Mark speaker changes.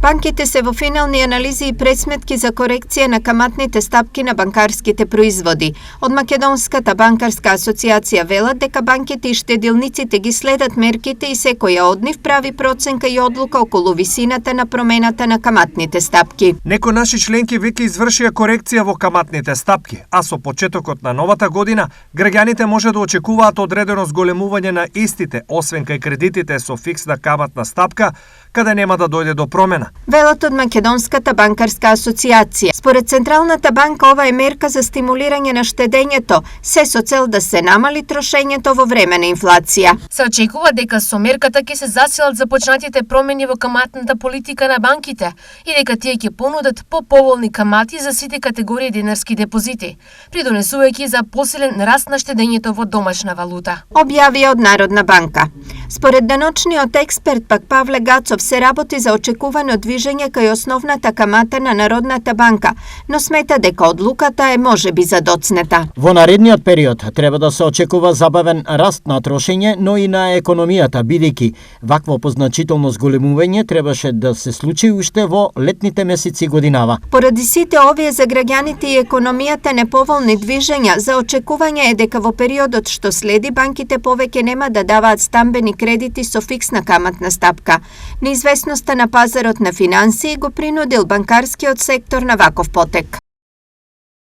Speaker 1: Банките се во финални анализи и пресметки за корекција на каматните стапки на банкарските производи. Од Македонската банкарска асоциација велат дека банките и штедилниците ги следат мерките и секоја од нив прави проценка и одлука околу висината на промената на каматните стапки.
Speaker 2: Некои наши членки веќе извршија корекција во каматните стапки, а со почетокот на новата година граѓаните може да очекуваат одредено зголемување на истите, освен кај кредитите со фиксна каматна стапка, каде нема да дојде до промена.
Speaker 1: Велат од Македонската банкарска асоциација. Според Централната банка ова е мерка за стимулирање на штедењето, се со цел да се намали трошењето во време на инфлација.
Speaker 3: Се очекува дека со мерката ќе се засилат започнатите промени во каматната политика на банките и дека тие ќе понудат поповолни камати за сите категории денарски депозити, придонесувајќи за посилен раст на штедењето во домашна валута.
Speaker 1: Објавија од Народна банка. Според деночниот експерт пак Павле Гацов се работи за очекувано движење кај основната камата на Народната банка, но смета дека одлуката е можеби задоцнета.
Speaker 4: Во наредниот период треба да се очекува забавен раст на трошење, но и на економијата, бидејќи вакво позначително зголемување требаше да се случи уште во летните месеци годинава.
Speaker 1: Поради сите овие за граѓаните и економијата неповолни движења, за очекување е дека во периодот што следи банките повеќе нема да даваат стамбени кредити со фиксна каматна стапка. Неизвестноста на пазарот на финансии го принудил банкарскиот сектор на ваков потек.